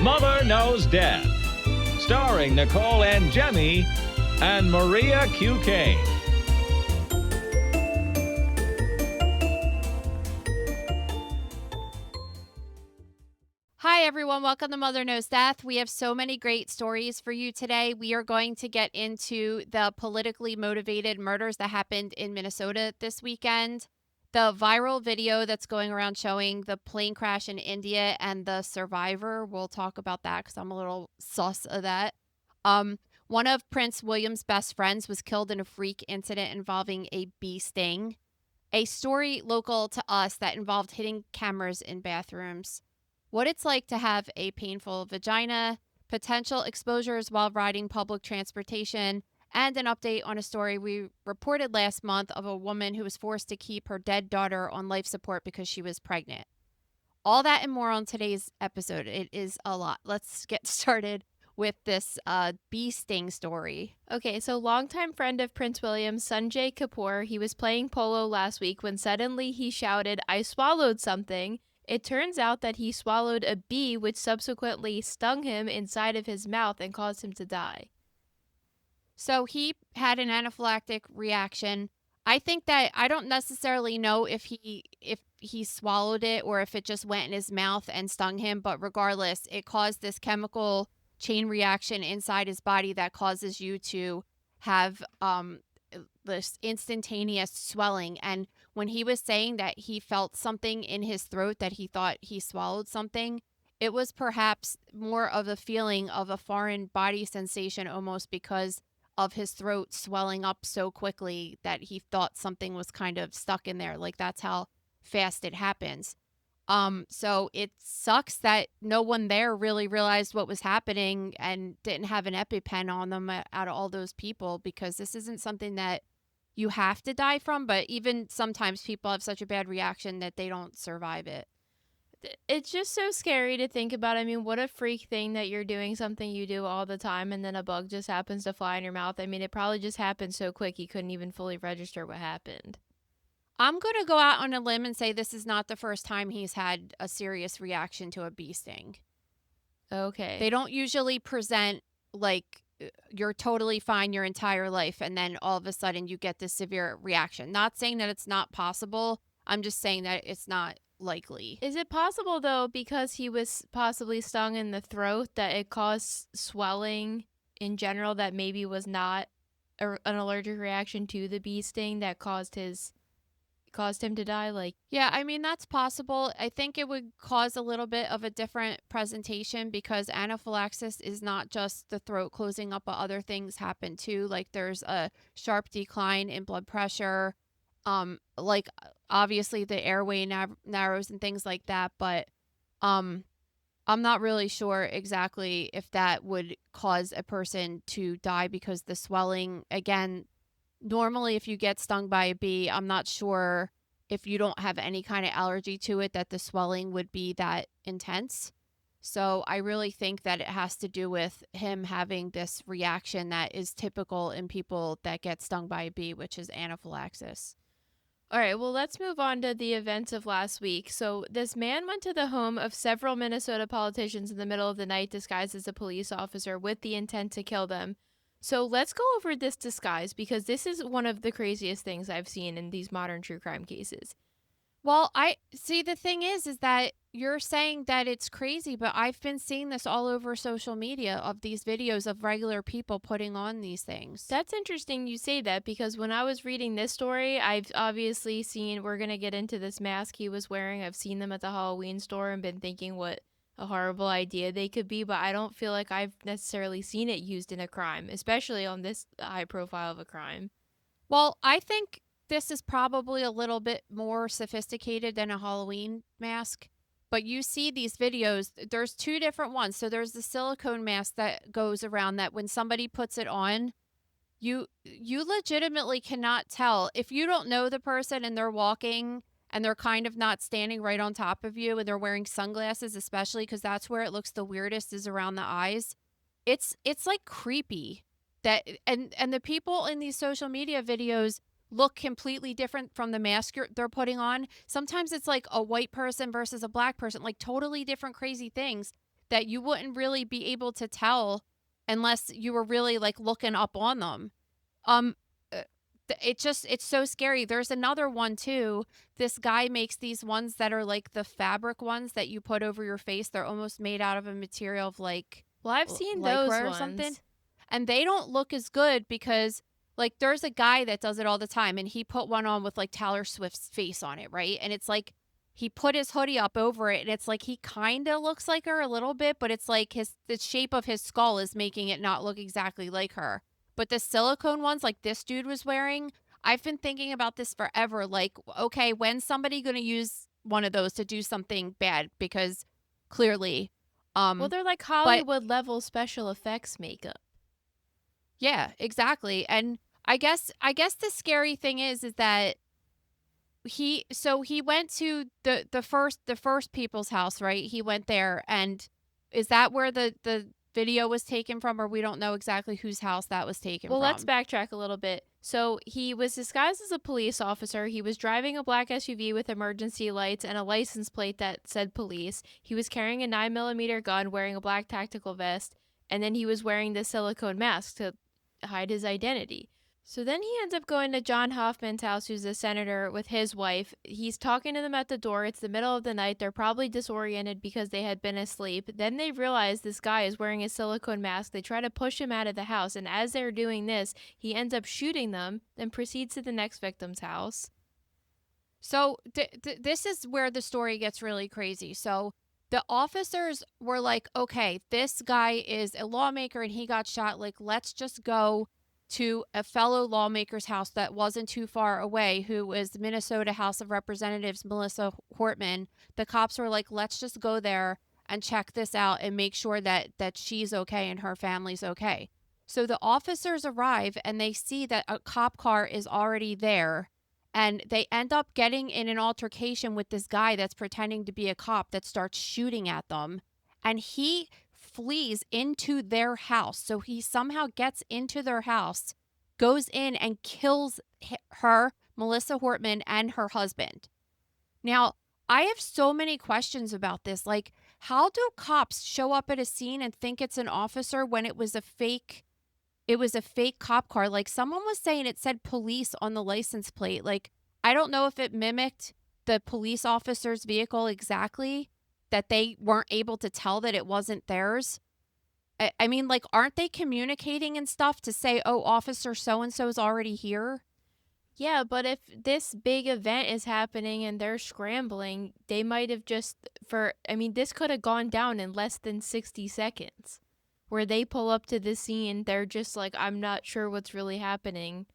Mother Knows Death, starring Nicole and Jemmy and Maria Q. Kane. Hi, everyone. Welcome to Mother Knows Death. We have so many great stories for you today. We are going to get into the politically motivated murders that happened in Minnesota this weekend, the viral video that's going around showing the plane crash in India and the survivor. We'll talk about that because I'm a little sus of that. One of Prince William's best friends was killed in a freak incident involving a bee sting. A story local to us that involved hidden cameras in bathrooms. What it's like to have a painful vagina, potential exposures while riding public transportation, and an update on a story we reported last month of a woman who was forced to keep her dead daughter on life support because she was pregnant. All that and more on today's episode. It is a lot. Let's get started with this bee sting story. Okay, so longtime friend of Prince William, Sanjay Kapoor, he was playing polo last week when suddenly he shouted, "I swallowed something." It turns out that he swallowed a bee, which subsequently stung him inside of his mouth and caused him to die. So he had an anaphylactic reaction. I think that I don't necessarily know if he swallowed it or if it just went in his mouth and stung him, but regardless, it caused this chemical chain reaction inside his body that causes you to have this instantaneous swelling. And when he was saying that he felt something in his throat, that he thought he swallowed something, it was perhaps more of a feeling of a foreign body sensation almost because of his throat swelling up so quickly that he thought something was kind of stuck in there. Like, that's how fast it happens. So it sucks that no one there really realized what was happening and didn't have an EpiPen on them out of all those people, because this isn't something that you have to die from, but even sometimes people have such a bad reaction that they don't survive it. It's just so scary to think about. I mean, what a freak thing that you're doing something you do all the time and then a bug just happens to fly in your mouth. I mean, it probably just happened so quick you couldn't even fully register what happened. I'm going to go out on a limb and say this is not the first time he's had a serious reaction to a bee sting. Okay. They don't usually present like you're totally fine your entire life and then all of a sudden you get this severe reaction. Not saying that it's not possible. I'm just saying that it's not likely. Is it possible, though, because he was possibly stung in the throat, that it caused swelling in general that maybe was not an allergic reaction to the bee sting that caused him to die? Like, yeah, I mean, that's possible. I think it would cause a little bit of a different presentation because anaphylaxis is not just the throat closing up, but other things happen too. Like, there's a sharp decline in blood pressure. Like, obviously the airway narrows and things like that, but I'm not really sure exactly if that would cause a person to die because the swelling, again, normally if you get stung by a bee, I'm not sure if you don't have any kind of allergy to it that the swelling would be that intense. So I really think that it has to do with him having this reaction that is typical in people that get stung by a bee, which is anaphylaxis. all right, well, let's move on to the events of last week. So this man went to the home of several Minnesota politicians in the middle of the night disguised as a police officer with the intent to kill them. So let's go over this disguise because this is one of the craziest things I've seen in these modern true crime cases. Well, I see the thing is that you're saying that it's crazy, but I've been seeing this all over social media of these videos of regular people putting on these things. That's interesting you say that because when I was reading this story, I've obviously seen, we're going to get into this mask he was wearing. I've seen them at the Halloween store and been thinking what a horrible idea they could be, but I don't feel like I've necessarily seen it used in a crime, especially on this high profile of a crime. Well, I think this is probably a little bit more sophisticated than a Halloween mask, but you see these videos, there's two different ones. So there's the silicone mask that goes around that when somebody puts it on, you legitimately cannot tell if you don't know the person and they're walking and they're kind of not standing right on top of you and they're wearing sunglasses, especially because that's where it looks the weirdest is around the eyes. It's like creepy that and the people in these social media videos look completely different from the mask they're putting on. Sometimes it's like a white person versus a black person, like totally different crazy things. that you wouldn't really be able to tell unless you were really like looking up on them. Um, it's so scary. There's another one too. This guy makes these ones that are like the fabric ones that you put over your face. They're almost made out of a material of like Well, I've seen those lycra or ones. something. And they don't look as good because like there's a guy that does it all the time and he put one on with like Taylor Swift's face on it, right? And it's like he put his hoodie up over it and it's like he kind of looks like her a little bit, but it's like the shape of his skull is making it not look exactly like her. But the silicone ones like this dude was wearing, I've been thinking about this forever. Like, okay, when's somebody going to use one of those to do something bad? Because clearly, Well, they're like Hollywood level special effects makeup. yeah, exactly. And I guess the scary thing is that he went to the first people's house, right? He went there, and is that where the video was taken from, or we don't know exactly whose house that was taken Well, from? let's backtrack a little bit. So he was disguised as a police officer. He was driving a black SUV with emergency lights and a license plate that said police. He was carrying a 9mm gun, wearing a black tactical vest, and then he was wearing the silicone mask to hide his identity. So then he ends up going to John Hoffman's house, who's a senator, with his wife. He's talking to them at the door. It's the middle of the night. They're probably disoriented because they had been asleep. Then they realize this guy is wearing a silicone mask. They try to push him out of the house. And as they're doing this, he ends up shooting them, then proceeds to the next victim's house. So this is where the story gets really crazy. So the officers were like, okay, this guy is a lawmaker and he got shot. Like, let's just go to a fellow lawmaker's house that wasn't too far away, who was the Minnesota House of Representatives, Melissa Hortman. The cops were like, let's just go there and check this out and make sure that she's okay and her family's okay. So the officers arrive and they see that a cop car is already there, and they end up getting in an altercation with this guy that's pretending to be a cop that starts shooting at them, and he flees into their house. So he somehow gets into their house, goes in and kills her, Melissa Hortman, and her husband. Now, I have so many questions about this. Like, how do cops show up at a scene and think it's an officer when it was a fake cop car? Like, someone was saying it said police on the license plate. Like, I don't know if it mimicked the police officer's vehicle exactly, that they weren't able to tell that it wasn't theirs. I mean, like, aren't they communicating and stuff to say, oh, officer so-and-so is already here? Yeah, but if this big event is happening and they're scrambling, they might have just, this could have gone down in less than 60 seconds. Where they pull up to the scene, they're just like, I'm not sure what's really happening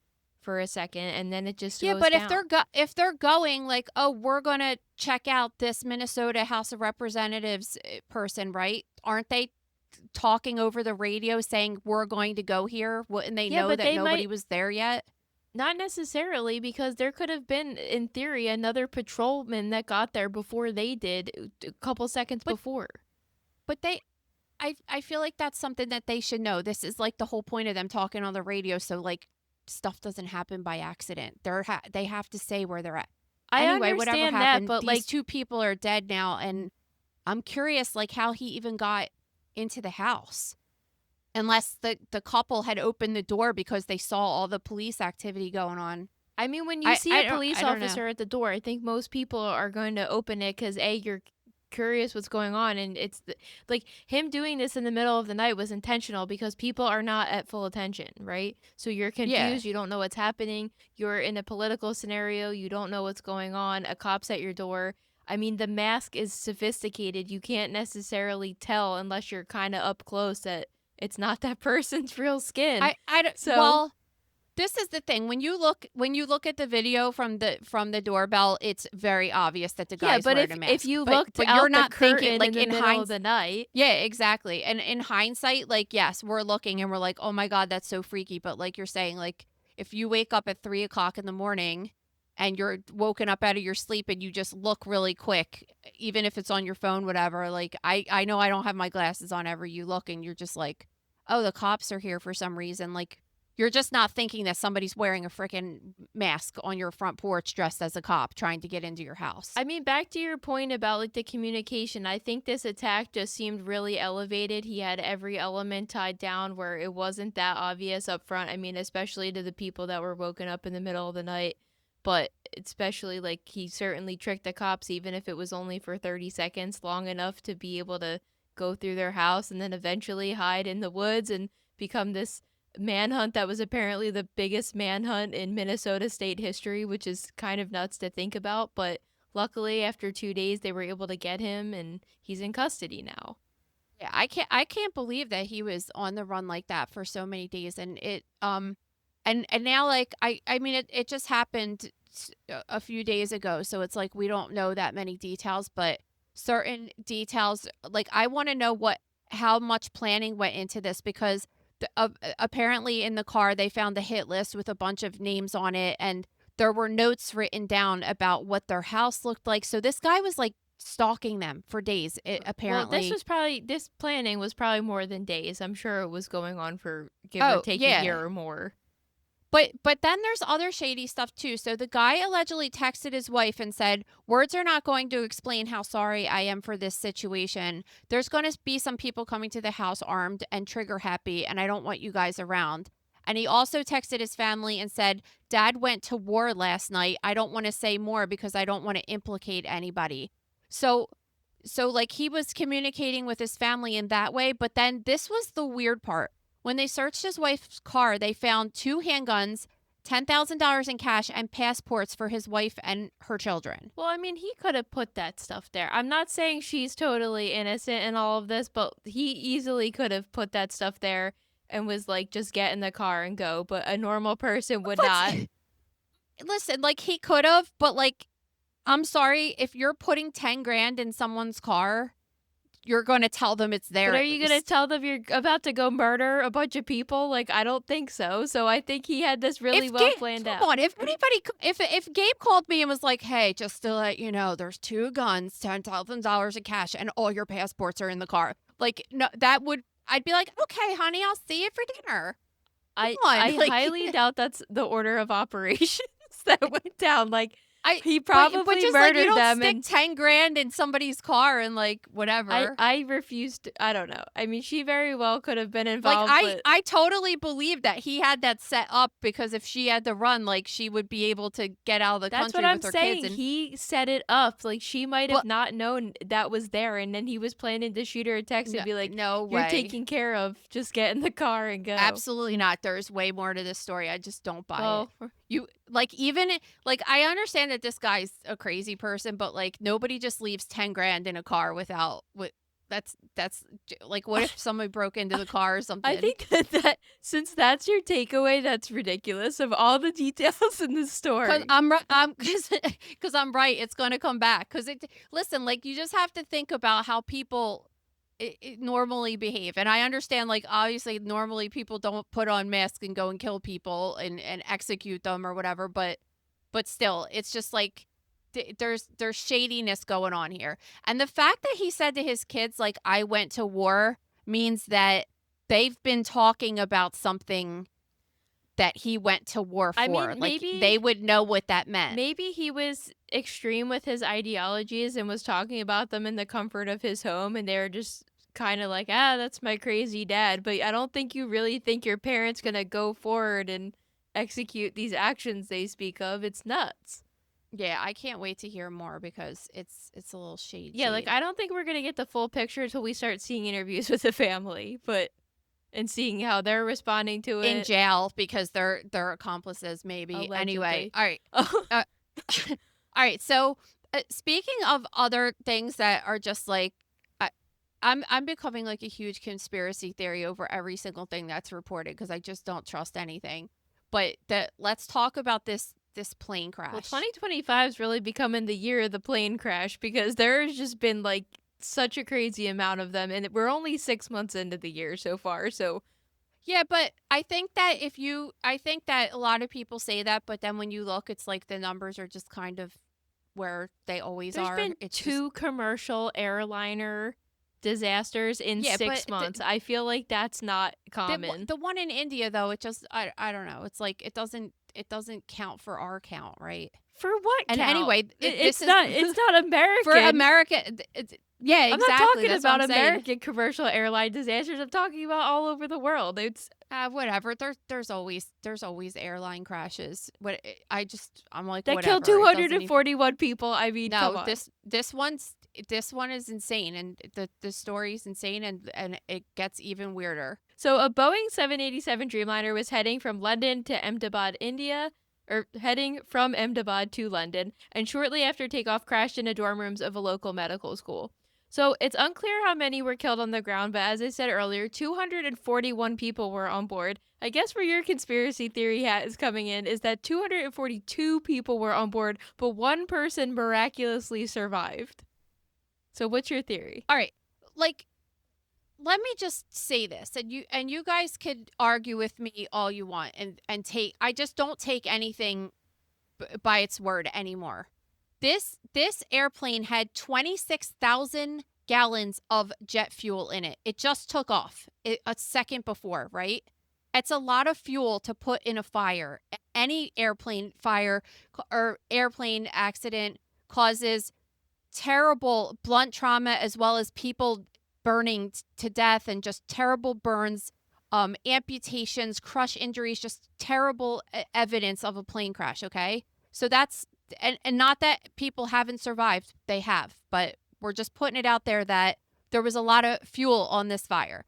for a second, and then it just goes but down. if they're going like, oh, we're gonna check out this Minnesota House of Representatives person, right? Aren't they talking over the radio saying we're going to go here? Wouldn't they know that nobody was there yet? Not necessarily, because there could have been, in theory, another patrolman that got there before they did, a couple seconds before. But I feel like that's something that they should know. This is like the whole point of them talking on the radio, so like stuff doesn't happen by accident. They have to say where they're at. Anyway, whatever happened, but these two people are dead now, and I'm curious like how he even got into the house. Unless the couple had opened the door because they saw all the police activity going on. I mean, when you see a police officer at the door, I think most people are going to open it because you're curious what's going on, and it's like him doing this in the middle of the night was intentional because people are not at full attention, right? So you're confused, you don't know what's happening, you're in a political scenario, you don't know what's going on, a cop's at your door. I mean, the mask is sophisticated. You can't necessarily tell unless you're kind of up close that it's not that person's real skin. Well, this is the thing. When you look at the video from the doorbell, it's very obvious that the guy's wearing a mask. If you looked out you're not the curtain thinking like in the middle of the night. Yeah, exactly. And in hindsight, like, yes, we're looking and we're like, oh my God, that's so freaky. But like you're saying, like if you wake up at 3 o'clock in the morning and you're woken up out of your sleep and you just look really quick, even if it's on your phone, whatever, like I know I don't have my glasses on ever. You look and you're just like, oh, the cops are here for some reason. Like, You're just not thinking that somebody's wearing a freaking mask on your front porch dressed as a cop trying to get into your house. I mean, back to your point about like the communication, I think this attack just seemed really elevated. He had every element tied down where it wasn't that obvious up front. I mean, especially to the people that were woken up in the middle of the night, but especially like he certainly tricked the cops, even if it was only for 30 seconds, long enough to be able to go through their house and then eventually hide in the woods and become this manhunt that was apparently the biggest manhunt in Minnesota state history, which is kind of nuts to think about. But luckily, after 2 days, they were able to get him, and he's in custody now. Yeah, I can't believe that he was on the run like that for so many days, and it and now like I mean it just happened a few days ago, so it's like we don't know that many details, but certain details like I want to know how much planning went into this because apparently in the car they found the hit list with a bunch of names on it, and there were notes written down about what their house looked like. So this guy was like stalking them for days. Apparently, Well, this planning was probably more than days. I'm sure it was going on for give or take a year or more. But then there's other shady stuff too. So the guy allegedly texted his wife and said, "Words are not going to explain how sorry I am for this situation. There's going to be some people coming to the house armed and trigger happy, and I don't want you guys around." And he also texted his family and said, "Dad went to war last night. I don't want to say more because I don't want to implicate anybody." So like he was communicating with his family in that way, but then this was the weird part. When they searched his wife's car, they found 2 handguns, $10,000 in cash, and passports for his wife and her children. Well, I mean, he could have put that stuff there. I'm not saying she's totally innocent in all of this, but he easily could have put that stuff there and was like, just get in the car and go. But a normal person would not. Listen, like he could have, but like, I'm sorry, if you're putting 10 grand in someone's car, you're going to tell them it's there. But are you going to tell them you're about to go murder a bunch of people? Like, I don't think so. So I think he had this really well planned out. Come on, if Gabe called me and was like, "Hey, just to let you know, there's 2 guns, $10,000 in cash, and all your passports are in the car," like, no, I'd be like, "Okay, honey, I'll see you for dinner." I highly doubt that's the order of operations that went down. Like, he probably but just murdered like, you don't them. stick 10 grand in somebody's car and like whatever. I refused. I don't know. I mean, she very well could have been involved. Like I totally believe that he had that set up because if she had to run, like she would be able to get out of the country with her kids. That's what I'm saying. He set it up. Like she might have not known that was there, and then he was planning to shoot her a text and be like, "No way, you're taken care of. Just get in the car and go." Absolutely not. There's way more to this story. I just don't buy it. You like even like I understand that this guy's a crazy person, but like nobody just leaves 10 grand in a car without that's like what if somebody broke into the car or something? I think that since that's your takeaway, that's ridiculous of all the details in the story. Because I'm right. It's going to come back. Listen, like you just have to think about how people normally behave, and I understand like obviously normally people don't put on masks and go and kill people and execute them or whatever, but still it's just like there's shadiness going on here. And the fact that he said to his kids like I went to war means that they've been talking about something that he went to war for. I mean, like maybe they would know what that meant. Maybe he was extreme with his ideologies and was talking about them in the comfort of his home, and they were just kind of like, that's my crazy dad. But I don't think you really think your parents gonna go forward and execute these actions they speak of. It's nuts. Yeah, I can't wait to hear more because it's a little shady. Yeah, like I don't think we're gonna get the full picture until we start seeing interviews with the family, and seeing how they're responding to it in jail because they're accomplices maybe. Allegedly. Anyway, all right, all right. So speaking of other things that are just like, I'm becoming like a huge conspiracy theory over every single thing that's reported because I just don't trust anything. But let's talk about this plane crash. Well, 2025 is really becoming the year of the plane crash because there's just been like such a crazy amount of them, and we're only 6 months into the year so far. So yeah, but I think that a lot of people say that, but then when you look, it's like the numbers are just kind of where they always are. There's been 2 commercial airliner disasters in Yeah, 6 but months. I feel like that's not common. the one in India though, it just I don't know. It's like it doesn't count for our count, right? For what And count? anyway, It's not American. for America. Yeah, exactly. I'm not talking that's what about I'm saying. American commercial airline disasters. I'm talking about all over the world. It's Whatever. There's always airline crashes. I'm like that whatever. killed It doesn't even- 241 people. I mean, come No, on. this one is insane, and the story's insane, and it gets even weirder. So a Boeing 787 Dreamliner was heading from London to Ahmedabad, India, or heading from Ahmedabad to London, and shortly after takeoff crashed into dorm rooms of a local medical school. So it's unclear how many were killed on the ground, but as I said earlier, 241 people were on board. I guess where your conspiracy theory hat is coming in is that 242 people were on board, but one person miraculously survived. So what's your theory? All right, like, let me just say this, and you guys could argue with me all you want, and take. I just don't take anything by its word anymore. This airplane had 26,000 gallons of jet fuel in it. It just took off a second before, right? It's a lot of fuel to put in a fire. Any airplane fire or airplane accident causes terrible blunt trauma, as well as people burning to death and just terrible burns, amputations, crush injuries, just terrible evidence of a plane crash, okay? So that's, and not that people haven't survived, they have, but we're just putting it out there that there was a lot of fuel on this fire.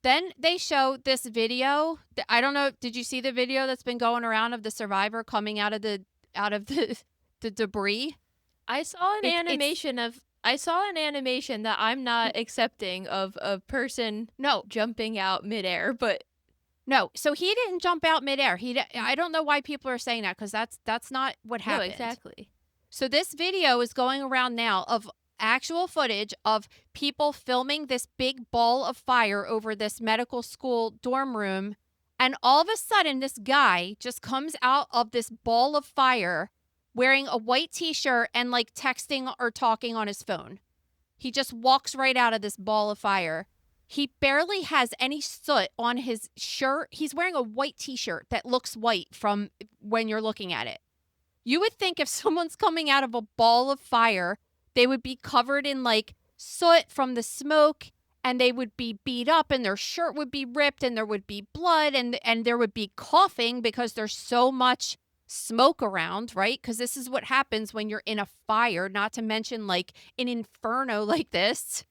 Then they show this video. I don't know, did you see the video that's been going around of the survivor coming out of the debris? I saw an animation that I'm not accepting of a person jumping out midair, but no. So he didn't jump out midair. I don't know why people are saying that, because that's not what happened. No, exactly. So this video is going around now of actual footage of people filming this big ball of fire over this medical school dorm room, and all of a sudden this guy just comes out of this ball of fire wearing a white t-shirt and like texting or talking on his phone. He just walks right out of this ball of fire. He barely has any soot on his shirt. He's wearing a white t-shirt that looks white from when you're looking at it. You would think if someone's coming out of a ball of fire, they would be covered in like soot from the smoke, and they would be beat up, and their shirt would be ripped, and there would be blood, and there would be coughing because there's so much smoke around, right? Because this is what happens when you're in a fire, not to mention like an inferno like this.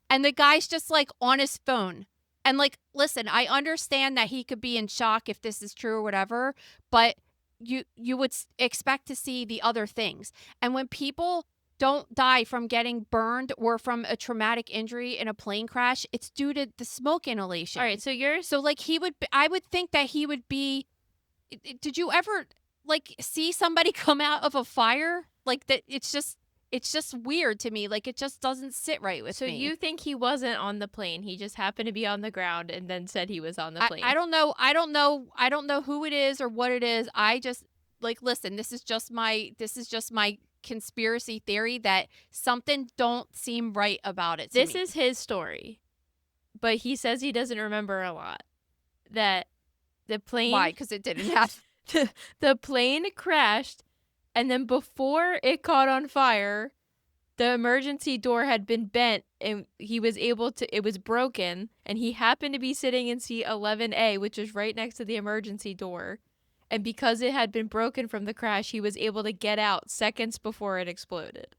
And the guy's just like on his phone. And like, listen, I understand that he could be in shock if this is true or whatever, but you would expect to see the other things. And when people don't die from getting burned or from a traumatic injury in a plane crash, it's due to the smoke inhalation. All right, so like I would think that he would be. Did you ever like see somebody come out of a fire like that? It's just weird to me. Like, it just doesn't sit right with me. So you think he wasn't on the plane? He just happened to be on the ground and then said he was on the plane. I don't know who it is or what it is. I just like, listen, this is just my conspiracy theory that something don't seem right about it to This me. is his story, but he says he doesn't remember a lot. That the plane... Why? Because it didn't happen. The plane crashed, and then before it caught on fire, the emergency door had been bent, and it was broken, and he happened to be sitting in seat 11A, which is right next to the emergency door. And because it had been broken from the crash, he was able to get out seconds before it exploded.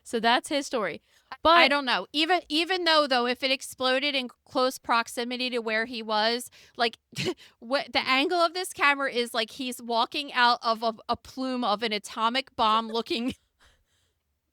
So that's his story. But I don't know. Even though if it exploded in close proximity to where he was, like what the angle of this camera is, like he's walking out of a plume of an atomic bomb looking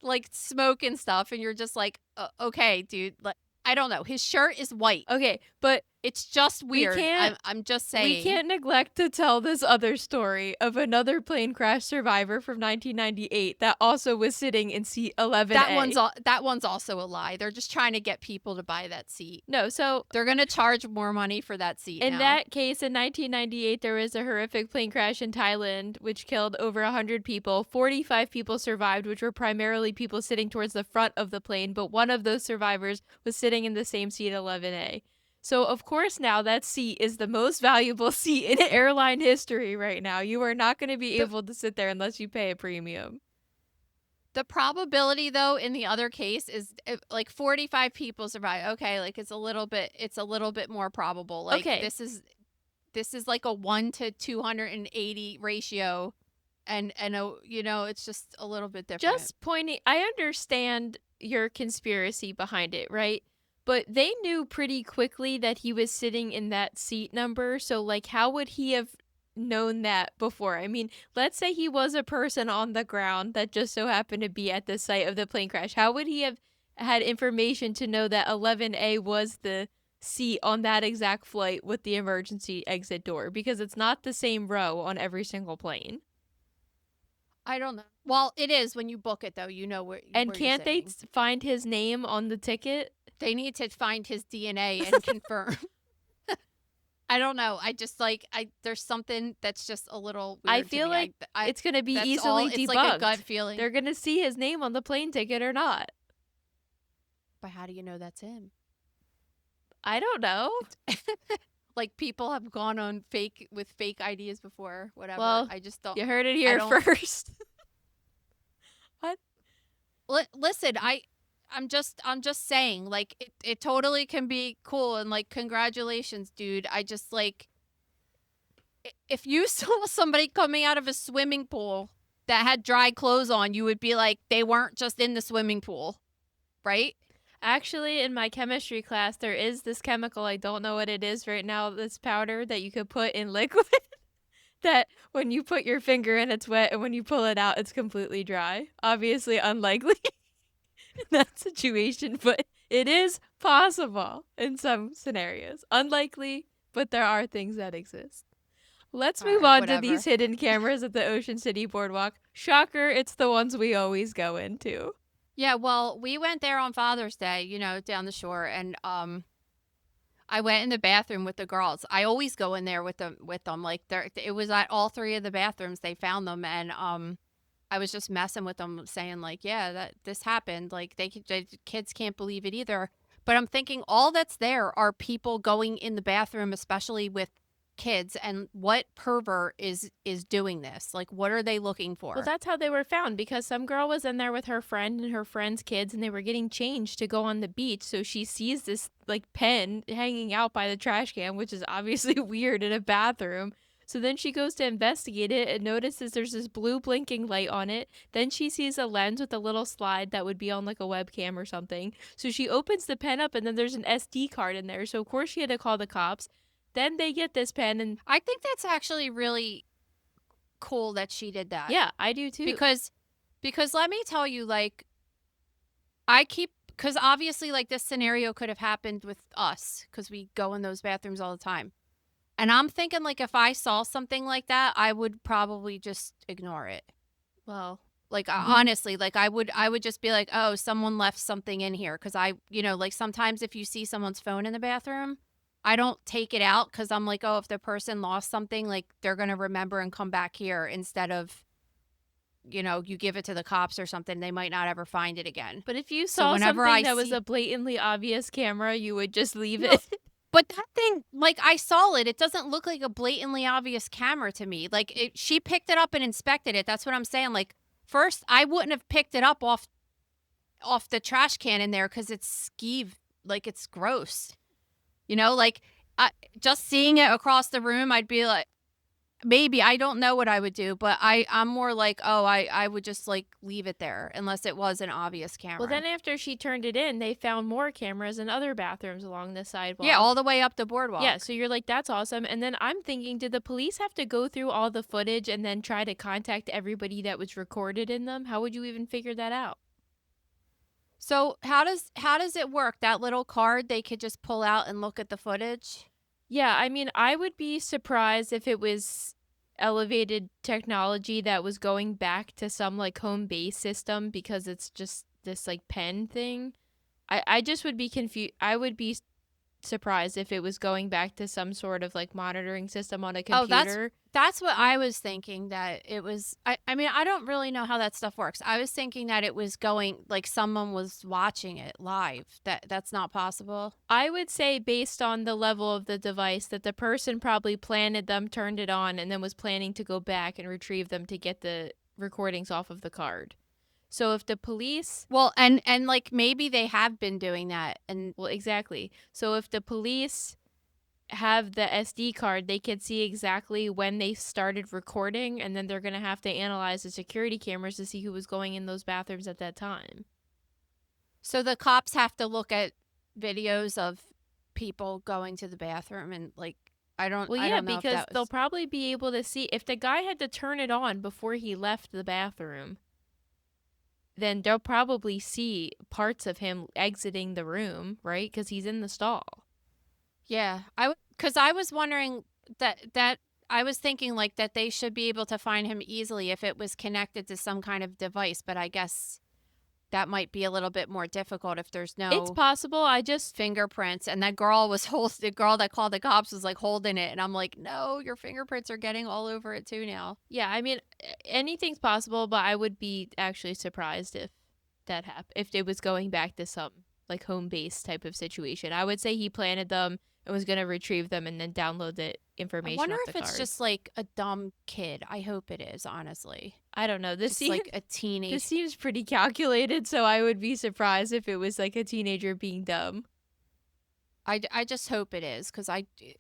like smoke and stuff, and you're just like, okay, dude, like, I don't know. His shirt is white. Okay, but It's just weird. can't- I'm just saying. We can't neglect to tell this other story of another plane crash survivor from 1998 that also was sitting in seat 11A. That one's also a lie. They're just trying to get people to buy that seat. No, so They're going to charge more money for that seat in now. that case, in 1998, there was a horrific plane crash in Thailand, which killed over 100 people. 45 people survived, which were primarily people sitting towards the front of the plane, but one of those survivors was sitting in the same seat 11A. So, of course, now that seat is the most valuable seat in airline history right now. You are not going to be able to sit there unless you pay a premium. The probability, though, in the other case is like 45 people survive. Okay, like it's a little bit more probable. Like Okay. this is like a 1 to 280 ratio, and it's just a little bit different. Just pointing, I understand your conspiracy behind it, right? But they knew pretty quickly that he was sitting in that seat number. So, like, how would he have known that before? I mean, let's say he was a person on the ground that just so happened to be at the site of the plane crash. How would he have had information to know that 11A was the seat on that exact flight with the emergency exit door? Because it's not the same row on every single plane. I don't know. Well, it is when you book it, though. You know where. And where can't you're they sitting. find his name on the ticket? They need to find his DNA and confirm. I don't know. I just there's something that's just a little weird I to feel me. like it's going to be easily debunked. It's like a gut feeling. They're going to see his name on the plane ticket or not. But how do you know that's him? I don't know. Like people have gone on fake ideas before, whatever. Well, I just don't. You heard it here don't- first. Listen, I'm just saying, like it totally can be cool and like congratulations, dude. I just like if you saw somebody coming out of a swimming pool that had dry clothes on, you would be like, they weren't just in the swimming pool, right? Actually, in my chemistry class, there is this chemical, I don't know what it is right now, this powder that you could put in liquid that when you put your finger in, it's wet, and when you pull it out, it's completely dry. Obviously unlikely in that situation, but it is possible in some scenarios. Unlikely, but there are things that exist. Let's move on to these hidden cameras at the Ocean City Boardwalk. Shocker, it's the ones we always go into. Yeah, well, we went there on Father's Day, down the shore, and I went in the bathroom with the girls. I always go in there with them. Like it was at all three of the bathrooms. They found them, and I was just messing with them, saying like, yeah, that this happened. Like the kids can't believe it either. But I'm thinking all that's there are people going in the bathroom, especially with kids, and what pervert is doing this? Like, what are they looking for? Well, that's how they were found, because some girl was in there with her friend and her friend's kids, and they were getting changed to go on the beach. So she sees this like pen hanging out by the trash can, which is obviously weird in a bathroom. So then she goes to investigate it and notices there's this blue blinking light on it. Then she sees a lens with a little slide that would be on like a webcam or something. So she opens the pen up, and then there's an SD card in there. So of course she had to call the cops. Then they get this pen, and I think that's actually really cool that she did that. Yeah, I do too. Because let me tell you, like, because obviously, like, this scenario could have happened with us because we go in those bathrooms all the time. And I'm thinking, like, if I saw something like that, I would probably just ignore it. Well, like, honestly, like, I would just be like, oh, someone left something in here. Because like, sometimes if you see someone's phone in the bathroom, I don't take it out because I'm like, oh, if the person lost something, like, they're going to remember and come back here instead of, you give it to the cops or something. They might not ever find it again. But if you saw something that was a blatantly obvious camera, you would just leave it. But that thing, like, I saw it. It doesn't look like a blatantly obvious camera to me. Like, she picked it up and inspected it. That's what I'm saying. Like, first, I wouldn't have picked it up off the trash can in there because it's skeeve. Like, it's gross. Like, just seeing it across the room, I'd be like, maybe, I don't know what I would do, but I'm more like, oh, I would just, like, leave it there unless it was an obvious camera. Well, then after she turned it in, they found more cameras in other bathrooms along the sidewalk. Yeah, all the way up the boardwalk. Yeah, so you're like, that's awesome. And then I'm thinking, did the police have to go through all the footage and then try to contact everybody that was recorded in them? How would you even figure that out? So how does it work? That little card they could just pull out and look at the footage? Yeah, I mean, I would be surprised if it was elevated technology that was going back to some like home base system because it's just this like pen thing. I just would be confused. I would be surprised if it was going back to some sort of like monitoring system on a Oh, computer. that's what I was thinking, that it was. I mean, I don't really know how that stuff works. I was thinking that it was going, like someone was watching it live. That's not possible. I would say based on the level of the device that the person probably planted them, turned it on, and then was planning to go back and retrieve them to get the recordings off of the card. So if the police, Well, and like maybe they have been doing that, and well, exactly. So if the police have the SD card, they can see exactly when they started recording, and then they're going to have to analyze the security cameras to see who was going in those bathrooms at that time. so the cops have to look at videos of people going to the bathroom, and like Well, I yeah, don't know if because that they'll was. probably be able to see if the guy had to turn it on before he left the bathroom, then they'll probably see parts of him exiting the room, right? Because he's in the stall. Yeah, because I was wondering that I was thinking like that they should be able to find him easily if it was connected to some kind of device, but I guess that might be a little bit more difficult if there's It's no possible. I just fingerprints. And that girl was the girl that called the cops was like holding it, and I'm like, no, your fingerprints are getting all over it too now. Yeah, I mean, anything's possible, but I would be actually surprised if that happened, if it was going back to some like home base type of situation. I would say he planted them and was going to retrieve them and then download the I information wonder off if the it's card. just like a dumb kid. I hope it is, honestly. I don't know. Just like a This teenage. seems pretty calculated, so I would be surprised if it was like a teenager being dumb. I just hope it is, because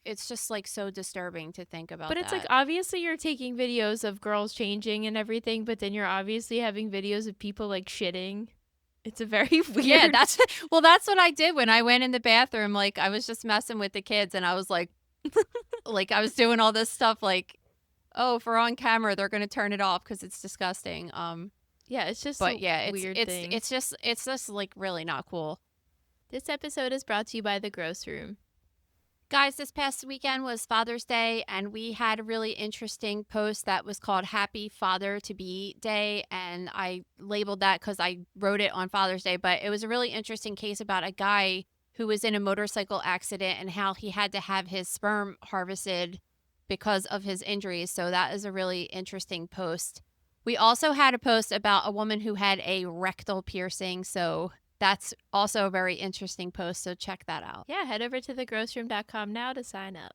it's just like so disturbing to think about But it's like that. obviously you're taking videos of girls changing and everything, but then you're obviously having videos of people like shitting. It's a very weird. Yeah, that's what I did when I went in the bathroom. Like I was just messing with the kids, and I was like, like I was doing all this stuff. Like, oh, if we're on camera, they're gonna turn it off because it's disgusting. Yeah, it's just But a yeah, it's weird it's thing. it's just like really not cool. This episode is brought to you by The Gross Room. Guys, this past weekend was Father's Day, and we had a really interesting post that was called Happy Father to Be Day. And I labeled that because I wrote it on Father's Day. But it was a really interesting case about a guy who was in a motorcycle accident and how he had to have his sperm harvested because of his injuries. So that is a really interesting post. We also had a post about a woman who had a rectal piercing. So that's also a very interesting post. So check that out. Yeah, head over to thegrossroom.com now to sign up.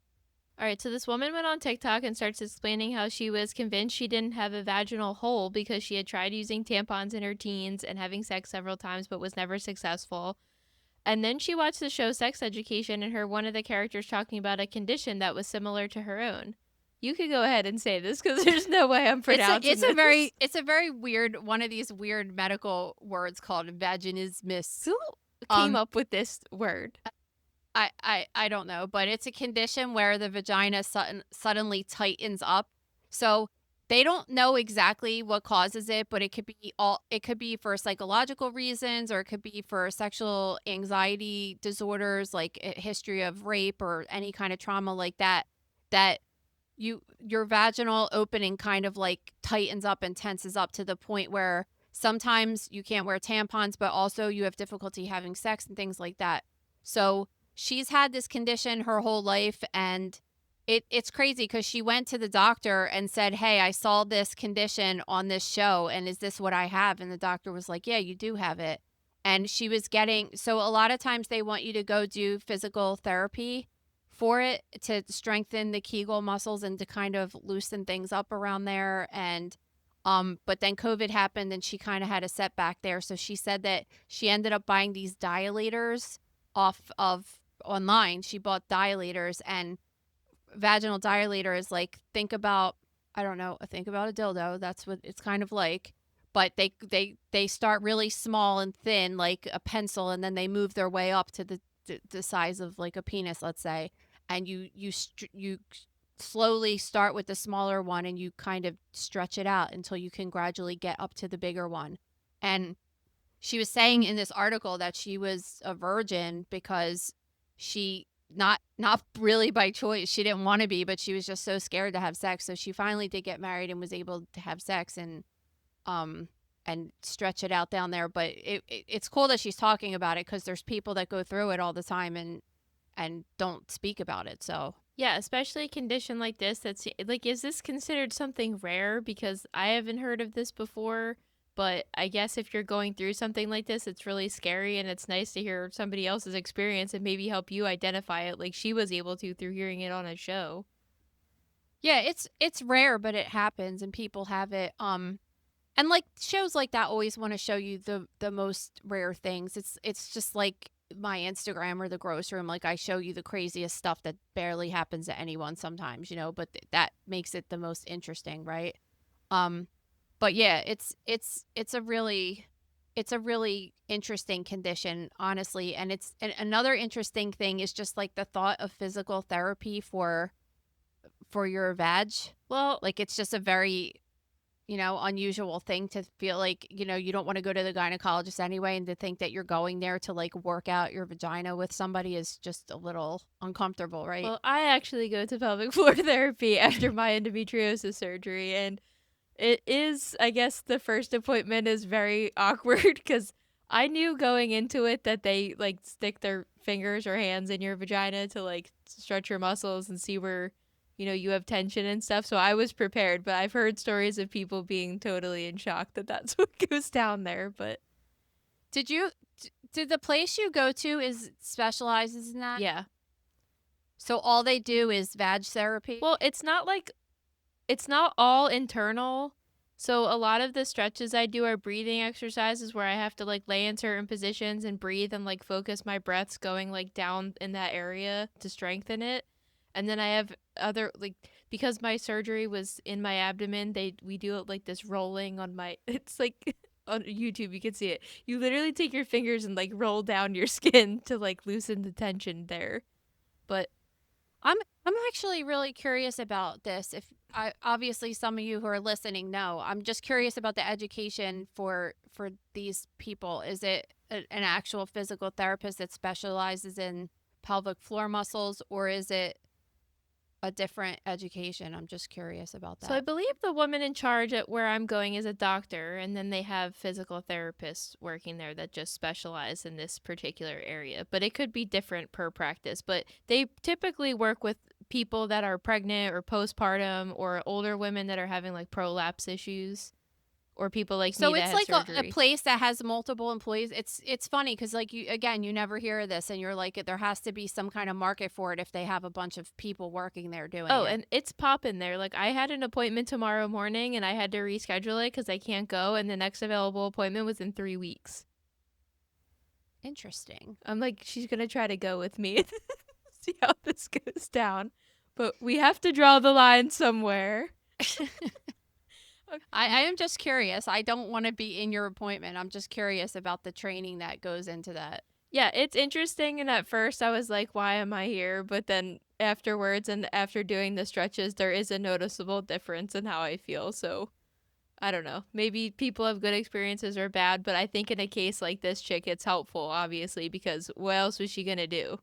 All right, so this woman went on TikTok and starts explaining how she was convinced she didn't have a vaginal hole because she had tried using tampons in her teens and having sex several times but was never successful. And then she watched the show Sex Education and heard one of the characters talking about a condition that was similar to her own. You could go ahead and say this because there's no way I'm pronouncing It's this. a very weird, one of these weird medical words called vaginismus. Who came up with this word? I don't know, but it's a condition where the vagina suddenly tightens up. So they don't know exactly what causes it, but it could be for psychological reasons, or it could be for sexual anxiety disorders, like a history of rape or any kind of trauma like that, that your vaginal opening kind of like tightens up and tenses up to the point where sometimes you can't wear tampons, but also you have difficulty having sex and things like that. So she's had this condition her whole life, and it's crazy because she went to the doctor and said, hey, I saw this condition on this show, and is this what I have? And the doctor was like, yeah, you do have it. And she was so a lot of times they want you to go do physical therapy for it to strengthen the Kegel muscles and to kind of loosen things up around there. And but then COVID happened and she kind of had a setback there. So she said that she ended up buying these dilators off of online. She bought dilators, and vaginal dilator is like, think about a dildo. That's what it's kind of like. But they start really small and thin, like a pencil, and then they move their way up to the size of like a penis, let's say. And you slowly start with the smaller one, and you kind of stretch it out until you can gradually get up to the bigger one. And she was saying in this article that she was a virgin because she not really by choice. She didn't want to be, but she was just so scared to have sex. So she finally did get married and was able to have sex um and stretch it out down there. But it's cool that she's talking about it because there's people that go through it all the time and don't speak about it. So Yeah, especially a condition like this that's like, is this considered something rare? Because I haven't heard of this before, but I guess if you're going through something like this, it's really scary and it's nice to hear somebody else's experience and maybe help you identify it like she was able to through hearing it on a show. yeah, it's rare, but it happens and people have it. And like shows like that always want to show you the most rare things. It's just like my Instagram or the gross room. Like I show you the craziest stuff that barely happens to anyone sometimes, but that makes it the most interesting, right? Um, but yeah, it's a really interesting condition, honestly. And another interesting thing is just like the thought of physical therapy for your vag. Well, Like it's just a very unusual thing to feel like, you don't want to go to the gynecologist anyway, and to think that you're going there to like work out your vagina with somebody is just a little uncomfortable, right? well, I actually go to pelvic floor therapy after my endometriosis surgery, and it is, I guess, the first appointment is very awkward because I knew going into it that they like stick their fingers or hands in your vagina to like stretch your muscles and see where, you have tension and stuff. So I was prepared, but I've heard stories of people being totally in shock that that's what goes down there. But Did the place you go to is specializes in that? yeah. So all they do is vag therapy? Well, it's not all internal. So a lot of the stretches I do are breathing exercises where I have to like lay in certain positions and breathe and like focus my breaths going like down in that area to strengthen it. And then I have other like, because my surgery was in my abdomen, we do it like this rolling on my it's like on YouTube you can see it. You literally take your fingers and like roll down your skin to like loosen the tension there. But I'm actually really curious about this. If obviously some of you who are listening know, I'm just curious about the education for these people. Is it an actual physical therapist that specializes in pelvic floor muscles, or is it a different education? I'm just curious about that. so I believe the woman in charge at where I'm going is a doctor, and then they have physical therapists working there that just specialize in this particular area. But it could be different per practice. But they typically work with people that are pregnant or postpartum or older women that are having like prolapse issues or people like So me that it's had like a surgery. place that has multiple employees. It's funny because like you never hear of this, and you're like, there has to be some kind of market for it if they have a bunch of people working there doing Oh, it. and it's popping there. Like I had an appointment tomorrow morning and I had to reschedule it because I can't go, and the next available appointment was in 3 weeks. Interesting. I'm like, she's gonna try to go with me. See how this goes down. But we have to draw the line somewhere. I am just curious. I don't want to be in your appointment. I'm just curious about the training that goes into that. Yeah, it's interesting. And at first I was like, why am I here? But then afterwards and after doing the stretches, there is a noticeable difference in how I feel. So I don't know. Maybe people have good experiences or bad, but I think in a case like this chick, it's helpful, obviously, because what else was she going to do?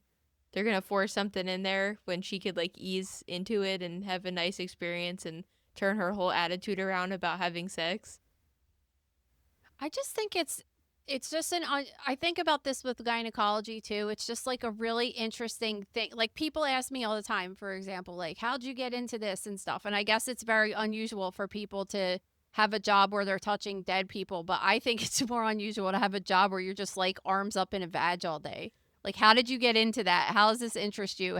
They're going to force something in there when she could like ease into it and have a nice experience and turn her whole attitude around about having sex. I just think it's just I think about this with gynecology too. It's just like a really interesting thing. Like people ask me all the time, for example, like, how'd you get into this and stuff? And I guess it's very unusual for people to have a job where they're touching dead people, but I think it's more unusual to have a job where you're just like arms up in a vag all day. Like, how did you get into that? How does this interest you?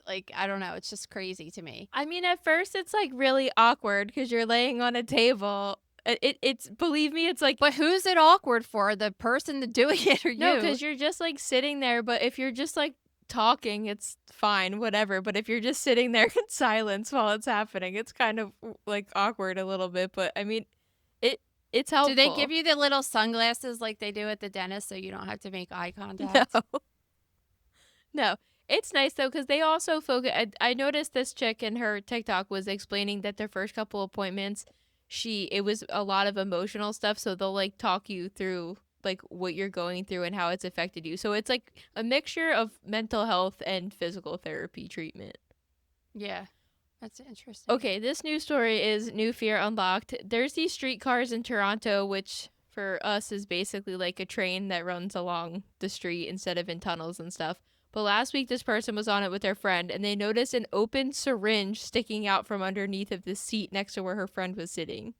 Like, I don't know. It's just crazy to me. I mean, at first it's like really awkward because you're laying on a table. It's believe me, it's like, But who's it awkward for? The person doing it or you? no, because you're just like sitting there. But if you're just like talking, it's fine, whatever. But if you're just sitting there in silence while it's happening, it's kind of like awkward a little bit. But I mean, it's helpful. Do they give you the little sunglasses like they do at the dentist so you don't have to make eye contact? No. No. It's nice though because they also focus. I noticed this chick in her TikTok was explaining that their first couple appointments, it was a lot of emotional stuff. So they'll like talk you through like what you're going through and how it's affected you. So it's like a mixture of mental health and physical therapy treatment. Yeah. That's interesting. Okay, this news story is New Fear Unlocked. There's these streetcars in Toronto, which for us is basically like a train that runs along the street instead of in tunnels and stuff. But last week, this person was on it with their friend, and they noticed an open syringe sticking out from underneath of the seat next to where her friend was sitting.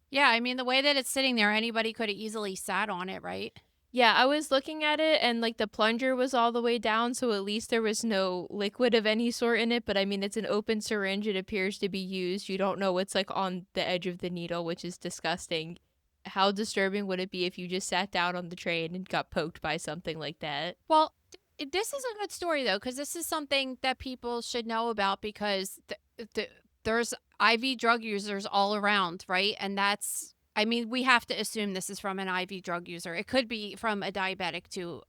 Yeah, I mean, the way that it's sitting there, anybody could have easily sat on it, right? Yeah, I was looking at it, and like the plunger was all the way down, so at least there was no liquid of any sort in it. But I mean, it's an open syringe. It appears to be used. You don't know what's like on the edge of the needle, which is disgusting. How disturbing would it be if you just sat down on the train and got poked by something like that? Well, this is a good story, though, because this is something that people should know about because there's IV drug users all around, right? And that's, I mean, we have to assume this is from an IV drug user. It could be from a diabetic too,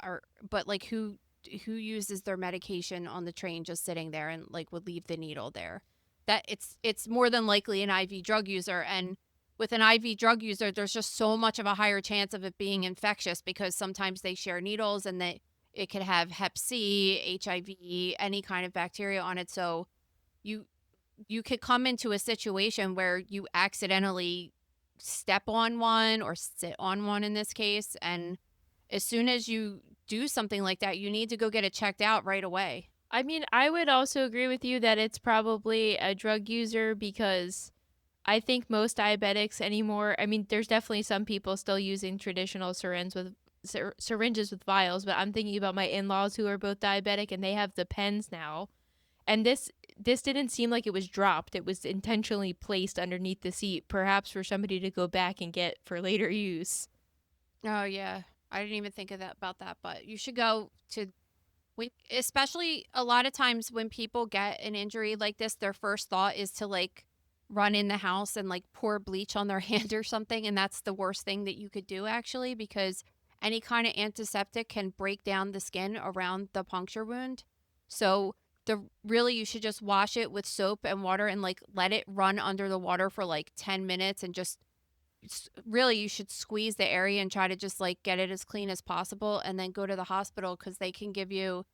but like who uses their medication on the train just sitting there and like would leave the needle there? That it's more than likely an IV drug user, and with an IV drug user, there's just so much of a higher chance of it being infectious because sometimes they share needles and it could have Hep C, HIV, any kind of bacteria on it. So you could come into a situation where you accidentally step on one or sit on one in this case. And as soon as you do something like that, you need to go get it checked out right away. I mean, I would also agree with you that it's probably a drug user because I think most diabetics anymore, I mean, there's definitely some people still using traditional syringes with vials, but I'm thinking about my in-laws who are both diabetic and they have the pens now. And this didn't seem like it was dropped. It was intentionally placed underneath the seat, perhaps for somebody to go back and get for later use. Oh yeah, I didn't even think of that about that. But you should go to, especially a lot of times when people get an injury like this, their first thought is to like run in the house and like pour bleach on their hand or something, and that's the worst thing that you could do actually, because any kind of antiseptic can break down the skin around the puncture wound. So you should just wash it with soap and water and like let it run under the water for like 10 minutes and just really you should squeeze the area and try to just like get it as clean as possible and then go to the hospital because they can give you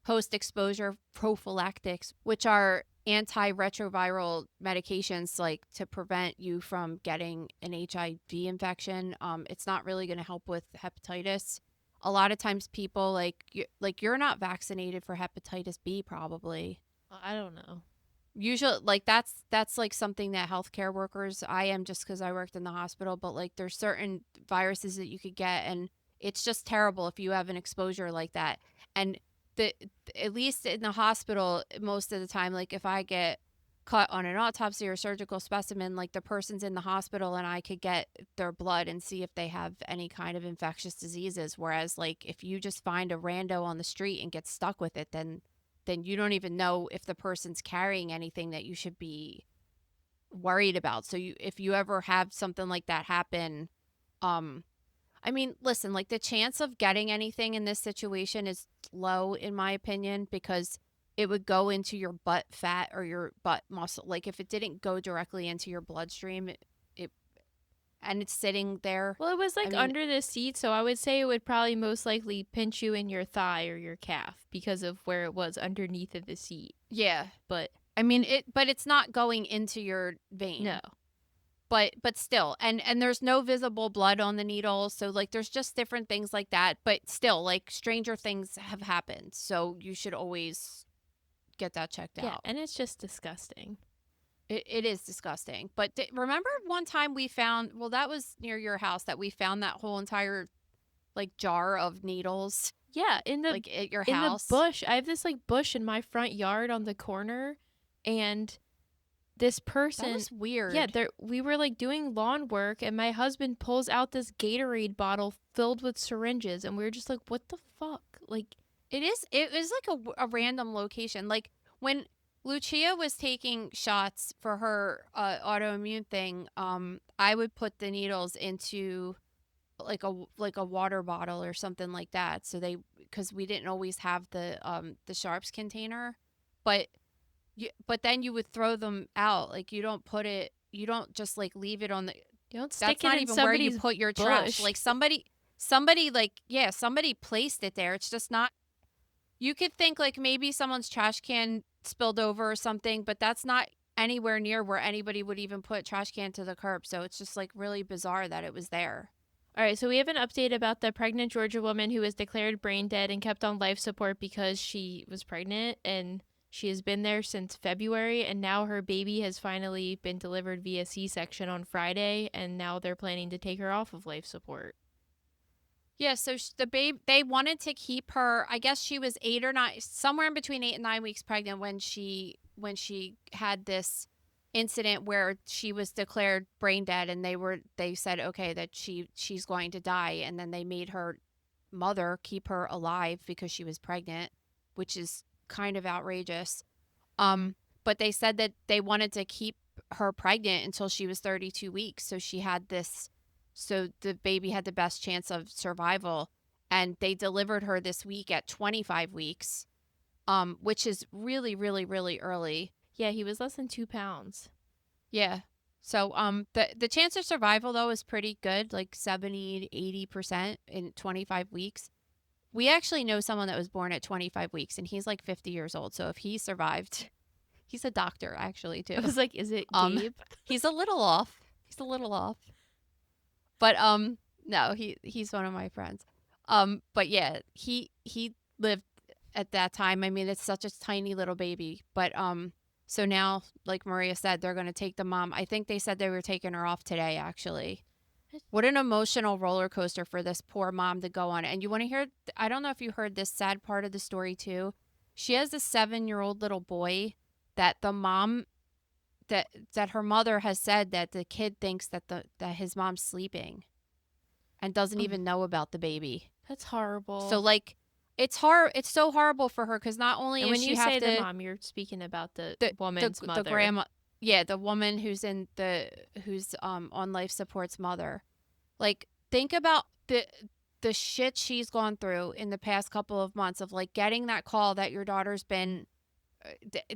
post-exposure prophylactics, which are antiretroviral medications like to prevent you from getting an HIV infection. It's not really going to help with hepatitis. A lot of times people you're not vaccinated for hepatitis B probably. I don't know. Usually like that's like something that healthcare workers, I am just because I worked in the hospital, but like there's certain viruses that you could get and it's just terrible if you have an exposure like that. And at least in the hospital most of the time, like if I get cut on an autopsy or surgical specimen, like the person's in the hospital and I could get their blood and see if they have any kind of infectious diseases. Whereas like if you just find a rando on the street and get stuck with it, then you don't even know if the person's carrying anything that you should be worried about. So if you ever have something like that happen, I mean, listen, like the chance of getting anything in this situation is low in my opinion because it would go into your butt fat or your butt muscle. Like if it didn't go directly into your bloodstream, and it's sitting there. Well, it was like under the seat, so I would say it would probably most likely pinch you in your thigh or your calf because of where it was underneath of the seat. Yeah. But I mean, it's not going into your vein. No. But still, and there's no visible blood on the needle, so like there's just different things like that. But still, like stranger things have happened, so you should always get that checked out. Yeah, and it's just disgusting. It is disgusting. But remember one time we found, well, that was near your house that we found that whole entire like jar of needles. Yeah, in the like at your in house. the bush. I have this like bush in my front yard on the corner, and this person. That was weird. Yeah, we were like doing lawn work, and my husband pulls out this Gatorade bottle filled with syringes, and we were just like, "What the fuck?" Like, it is like a random location. Like when Lucia was taking shots for her autoimmune thing, I would put the needles into like a water bottle or something like that. So because we didn't always have the sharps container, but then you would throw them out. Like you don't just like leave it on the. You don't stick That's it not in even where you somebody's put your bush. trash. Like somebody somebody somebody placed it there. It's just not. You could think like maybe someone's trash can spilled over or something, but that's not anywhere near where anybody would even put trash can to the curb. So it's just like really bizarre that it was there. All right, so we have an update about the pregnant Georgia woman who was declared brain dead and kept on life support because she was pregnant, and she has been there since February, and now her baby has finally been delivered via C-section on Friday, and now they're planning to take her off of life support. Yeah, so the babe, they wanted to keep her. I guess she was 8 or 9, somewhere in between 8 and 9 weeks pregnant when she had this incident where she was declared brain dead, and they said okay that she's going to die, and then they made her mother keep her alive because she was pregnant, which is kind of outrageous. But they said that they wanted to keep her pregnant until she was 32 weeks, so she had this. So the baby had the best chance of survival, and they delivered her this week at 25 weeks, which is really, really, really early. Yeah, he was less than 2 pounds. Yeah. So the chance of survival though is pretty good, like 70 to 80% in 25 weeks. We actually know someone that was born at 25 weeks, and he's like 50 years old. So if he survived, he's a doctor actually too. I was like, is it Gabe? He's a little off. But no, he's one of my friends. But yeah, he lived at that time. I mean, it's such a tiny little baby. But so now, like Maria said, they're gonna take the mom. I think they said they were taking her off today, actually. What an emotional roller coaster for this poor mom to go on. And you want to hear, I don't know if you heard this sad part of the story too. She has a 7-year-old little boy that the mom that her mother has said that the kid thinks that his mom's sleeping and doesn't even know about the baby. That's horrible. So like it's so horrible for her because not only and is when she you have say to, the mom, you're speaking about the woman's mother. the grandma, yeah, the woman who's on life support's mother. Like think about the shit she's gone through in the past couple of months of like getting that call that your daughter's been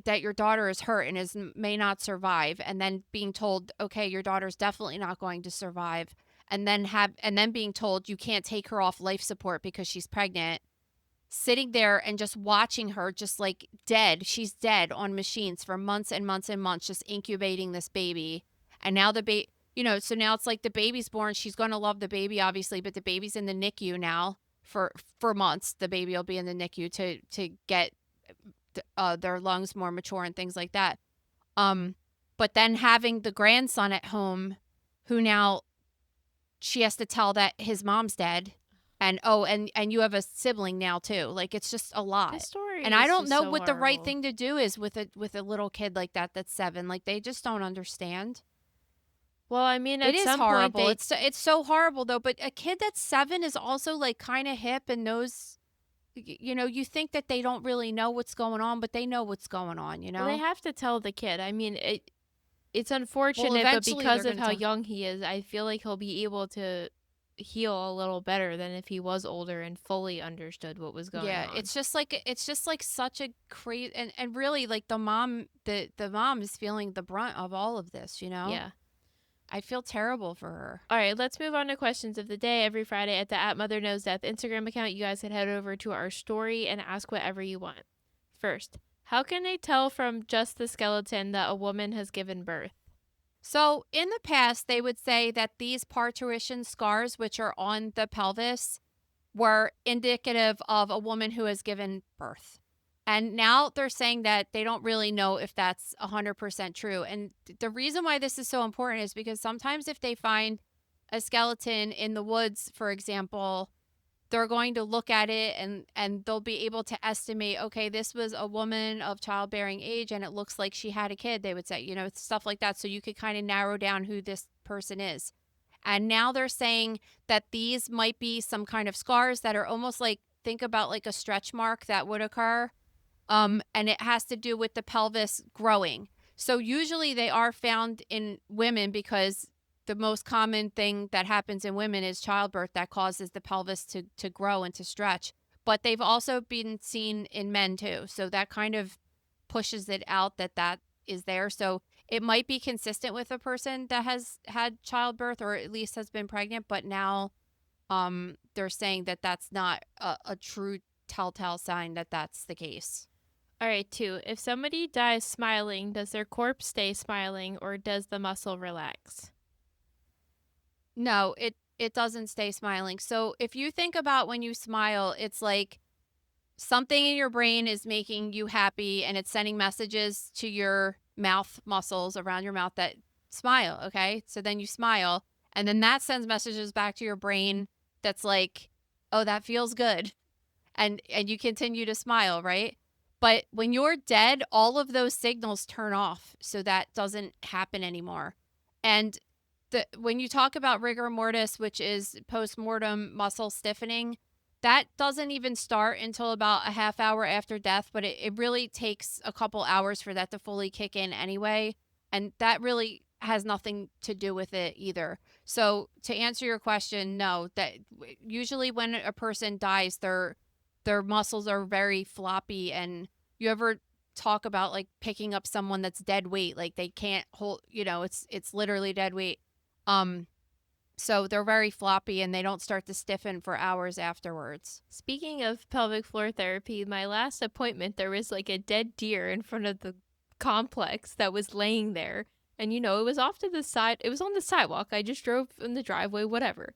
that your daughter is hurt and may not survive, and then being told okay your daughter's definitely not going to survive, and then being told you can't take her off life support because she's pregnant, sitting there and just watching her just like dead. She's dead on machines for months and months and months, just incubating this baby. And now so now it's like the baby's born. She's going to love the baby obviously, but the baby's in the NICU now for months. The baby will be in the NICU to get their lungs more mature and things like that. But then having the grandson at home who now she has to tell that his mom's dead, and you have a sibling now too. Like it's just a lot. This story and I is don't just know so what the right horrible. thing to do is with a little kid like that that's 7. Like they just don't understand. Well, I mean, It at is some horrible. point It's so horrible though. But a kid that's 7 is also like kind of hip and knows. You think that they don't really know what's going on, but they know what's going on. well, they have to tell the kid. I mean, it's unfortunate, but eventually because they're of gonna how tell- young he is, I feel like he'll be able to heal a little better than if he was older and fully understood what was going on. Yeah, it's just like such a crazy and really like the mom is feeling the brunt of all of this. Yeah. I feel terrible for her. All right, let's move on to questions of the day. Every Friday at the @MotherKnowsDeath Instagram account, you guys can head over to our story and ask whatever you want. First, how can they tell from just the skeleton that a woman has given birth? So in the past, they would say that these parturition scars, which are on the pelvis, were indicative of a woman who has given birth. And now they're saying that they don't really know if that's 100% true. And the reason why this is so important is because sometimes if they find a skeleton in the woods, for example, they're going to look at it and they'll be able to estimate, okay, this was a woman of childbearing age and it looks like she had a kid, they would say, stuff like that. So you could kind of narrow down who this person is. And now they're saying that these might be some kind of scars that are almost like, think about like a stretch mark that would occur. And it has to do with the pelvis growing. So usually they are found in women because the most common thing that happens in women is childbirth that causes the pelvis to grow and to stretch. But they've also been seen in men too. So that kind of pushes it out that is there. So it might be consistent with a person that has had childbirth or at least has been pregnant, but now they're saying that that's not a true telltale sign that that's the case. All right, 2. If somebody dies smiling, does their corpse stay smiling or does the muscle relax? No, it doesn't stay smiling. So if you think about when you smile, it's like something in your brain is making you happy and it's sending messages to your mouth muscles around your mouth that smile, okay? So then you smile and then that sends messages back to your brain that's like, "Oh, that feels good." And you continue to smile, right? But when you're dead, all of those signals turn off, so that doesn't happen anymore. And when you talk about rigor mortis, which is post-mortem muscle stiffening, that doesn't even start until about a half hour after death, but it really takes a couple hours for that to fully kick in anyway. And that really has nothing to do with it either. So to answer your question, no, that usually when a person dies, their muscles are very floppy. And you ever talk about like picking up someone that's dead weight, like they can't hold, it's literally dead weight. So they're very floppy and they don't start to stiffen for hours afterwards. Speaking of pelvic floor therapy, my last appointment, there was like a dead deer in front of the complex that was laying there. And, it was off to the side. It was on the sidewalk. I just drove in the driveway, whatever.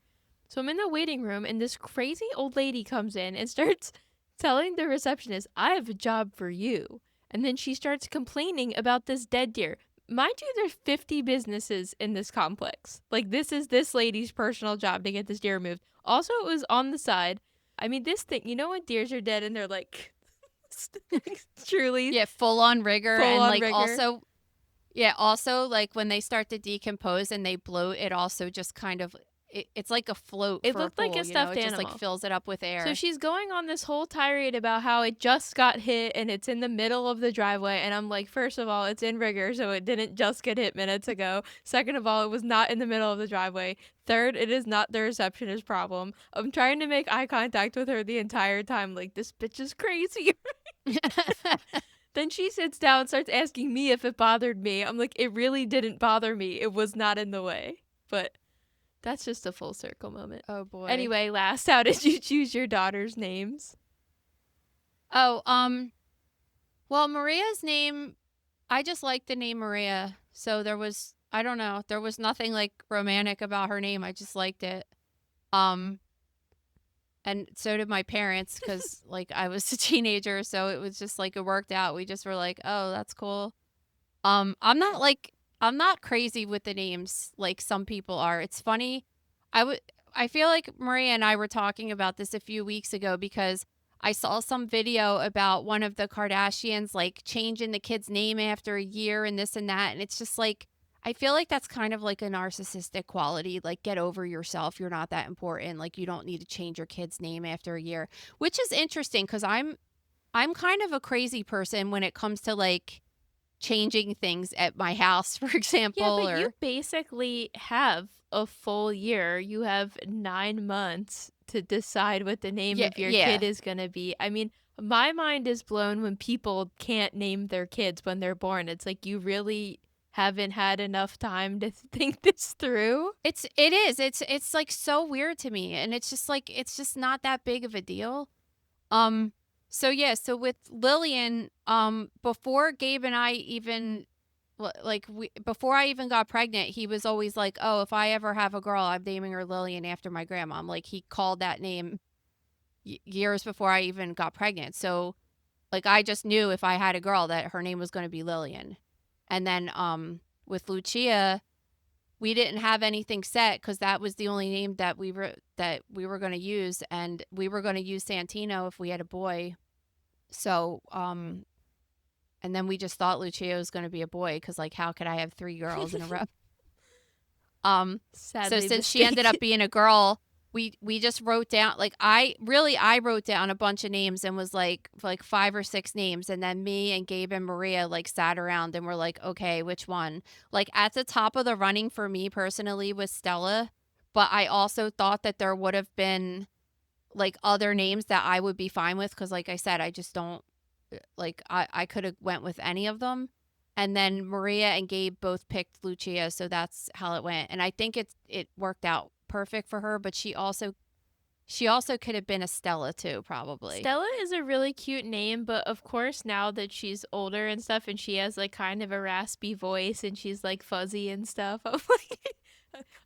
So I'm in the waiting room and this crazy old lady comes in and starts telling the receptionist, "I have a job for you." And then she starts complaining about this dead deer. Mind you, there's 50 businesses in this complex. Like, this is this lady's personal job to get this deer removed. Also, it was on the side. I mean, this thing, when deers are dead and they're like, truly. Yeah, full on rigor. Full and on like rigor. also like when they start to decompose and they bloat, it also just kind of, it's like a float. It for looked a like pool, a stuffed It just animal. like fills it up with air. So she's going on this whole tirade about how it just got hit and it's in the middle of the driveway. And I'm like, first of all, it's in rigor, so it didn't just get hit minutes ago. Second of all, it was not in the middle of the driveway. Third, it is not the receptionist's problem. I'm trying to make eye contact with her the entire time. Like, this bitch is crazy. Then she sits down and starts asking me if it bothered me. I'm like, it really didn't bother me. It was not in the way. But that's just a full circle moment. Oh boy. Anyway, last, how did you choose your daughter's names? Oh, well, Maria's name, I just liked the name Maria. So I don't know, there was nothing like romantic about her name. I just liked it. And so did my parents because like I was a teenager. So it was just like it worked out. We just were like, oh, that's cool. I'm not crazy with the names like some people are. It's funny. I feel like Maria and I were talking about this a few weeks ago because I saw some video about one of the Kardashians like changing the kid's name after a year and this and that. And it's just like, I feel like that's kind of like a narcissistic quality. Like, get over yourself. You're not that important. Like, you don't need to change your kid's name after a year, which is interesting because I'm kind of a crazy person when it comes to like changing things at my house, for example. Yeah, but you basically have a full year. You have 9 months to decide what the name of your kid is going to be. I mean, my mind is blown when people can't name their kids when they're born. It's like you really haven't had enough time to think this through. It is. It's like so weird to me, and it's just like it's just not that big of a deal. So yeah, so with Lillian, before Gabe and I even before I even got pregnant, he was always like, "Oh, if I ever have a girl, I'm naming her Lillian after my grandma." Like he called that name years before I even got pregnant. So like I just knew if I had a girl that her name was going to be Lillian. And then with Lucia, we didn't have anything set because that was the only name that we were going to use, and we were going to use Santino if we had a boy. So and then we just thought Lucia was going to be a boy because like how could I have 3 girls in a row? Sadly, so since she ended up being a girl, we just wrote down like I wrote down a bunch of names and was like 5 or 6 names, and then me and Gabe and Maria like sat around and were like, okay, which one? Like at the top of the running for me personally was Stella, but I also thought that there would have been like other names that I would be fine with because like I said, I just don't like I could have went with any of them. And then Maria and Gabe both picked Lucia, so that's how it went. And I think it worked out perfect for her, but she also She also could have been a Stella too, probably. Stella is a really cute name, but of course now that she's older and stuff and she has like kind of a raspy voice and she's like fuzzy and stuff, I'm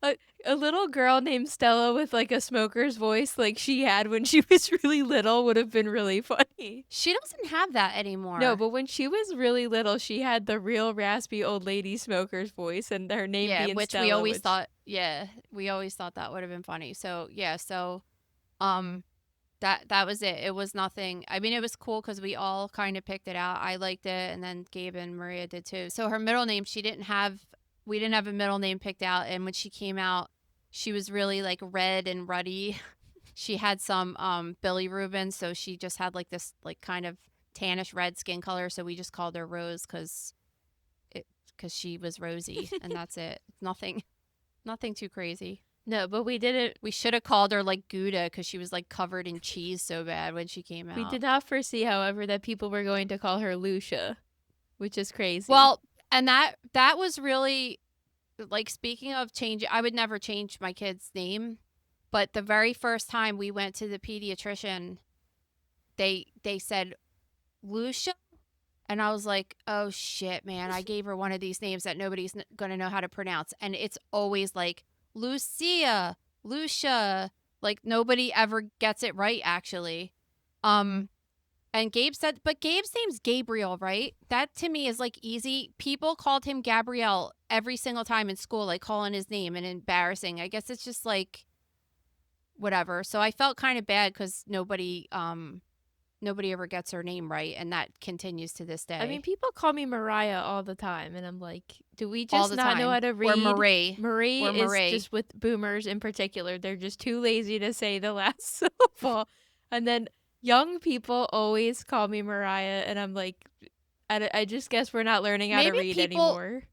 like a little girl named Stella with like a smoker's voice like she had when she was really little would have been really funny. She doesn't have that anymore. No, but when she was really little, she had the real raspy old lady smoker's voice and her name being which Stella. we always thought, we always thought that would have been funny. So, that was it. It was nothing. I mean, it was cool because we all kind of picked it out. I liked it, and then Gabe and Maria did too. So her middle name, we didn't have a middle name picked out, and when she came out, she was really like red and ruddy. She had some bilirubin, so she just had like this like kind of tannish red skin color. So we just called her Rose because she was rosy, and that's it. Nothing too crazy. No, but we didn't. We should have called her like Gouda because she was like covered in cheese so bad when she came out. We did not foresee, however, that people were going to call her Lucia, which is crazy. Well, and that was really like, speaking of change, I would never change my kid's name, but the very first time we went to the pediatrician, they said Lucia, and I was like, oh shit, man, I gave her one of these names that nobody's gonna know how to pronounce, and it's always like Lucia, like nobody ever gets it right, actually. And Gabe said, but Gabe's name's Gabriel, right? That to me is like easy. People called him Gabrielle every single time in school, like calling his name, and embarrassing. I guess it's just like whatever. So I felt kind of bad because nobody ever gets her name right, and that continues to this day. I mean, people call me Mariah all the time, and I'm like, do we All just the not know time. how to read? Or Marie. Marie Or is Marie. just with boomers in particular. They're just too lazy to say the last syllable. And then young people always call me Mariah, and I'm like, I just guess we're not learning how to read anymore.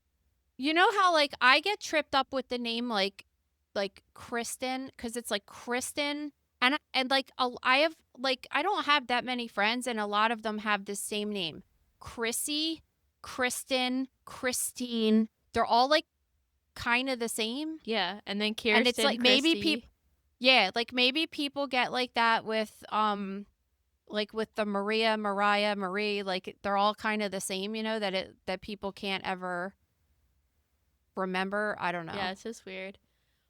You know how like I get tripped up with the name like Kristen, because it's like Kristen, and like I don't have that many friends, and a lot of them have the same name, Chrissy, Kristen, Christine. They're all like kind of the same. Yeah, and then Kirsten, and it's like Christy. maybe people get like that with like with the Maria, Mariah, Marie, like they're all kind of the same, you know, that people can't ever remember. I don't know. Yeah, it's just weird.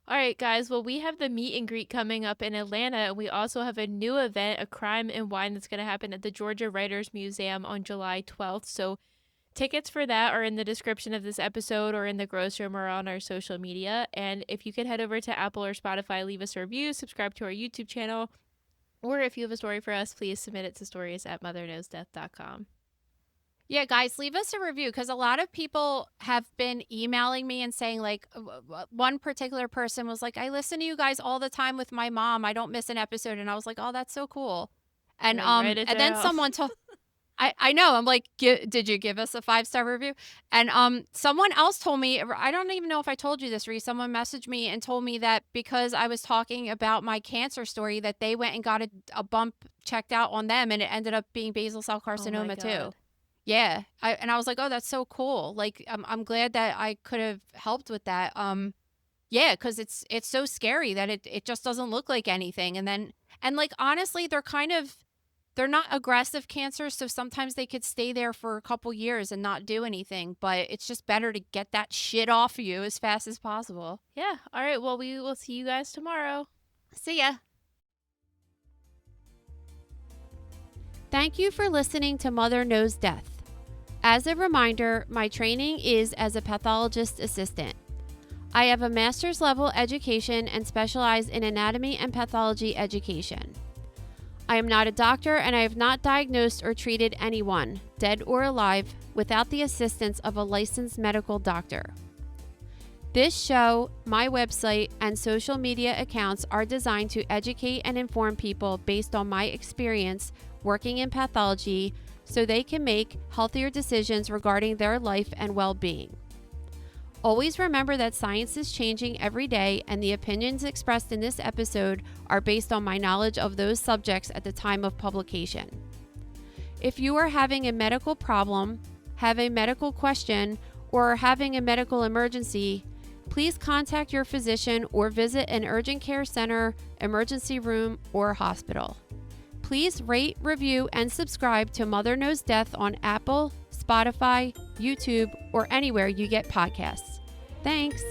All right, guys. Well, we have the meet and greet coming up in Atlanta, and we also have a new event, a crime and wine, that's going to happen at the Georgia Writers Museum on July 12th. So tickets for that are in the description of this episode or in the gross room or on our social media. And if you could head over to Apple or Spotify, leave us a review, subscribe to our YouTube channel, or if you have a story for us, please submit it to stories@motherknowsdeath.com. Yeah, guys, leave us a review, because a lot of people have been emailing me and saying, like, one particular person was like, I listen to you guys all the time with my mom. I don't miss an episode. And I was like, oh, that's so cool. And then someone told, I know, I'm like, did you give us a 5-star review? And someone else told me, I don't even know if I told you this, Ree, someone messaged me and told me that because I was talking about my cancer story, that they went and got a bump checked out on them, and it ended up being basal cell carcinoma too. Yeah. I was like, oh, that's so cool. Like, I'm glad that I could have helped with that. Yeah, because it's so scary that it just doesn't look like anything. And like, honestly, they're not aggressive cancers, so sometimes they could stay there for a couple years and not do anything. But it's just better to get that shit off of you as fast as possible. Yeah. All right. Well, we will see you guys tomorrow. See ya. Thank you for listening to Mother Knows Death. As a reminder, my training is as a pathologist assistant. I have a master's level education and specialize in anatomy and pathology education. I am not a doctor, and I have not diagnosed or treated anyone, dead or alive, without the assistance of a licensed medical doctor. This show, my website, and social media accounts are designed to educate and inform people based on my experience working in pathology, so they can make healthier decisions regarding their life and well-being. Always remember that science is changing every day, and the opinions expressed in this episode are based on my knowledge of those subjects at the time of publication. If you are having a medical problem, have a medical question, or are having a medical emergency, please contact your physician or visit an urgent care center, emergency room, or hospital. Please rate, review, and subscribe to Mother Knows Death on Apple, Spotify, YouTube, or anywhere you get podcasts. Thanks.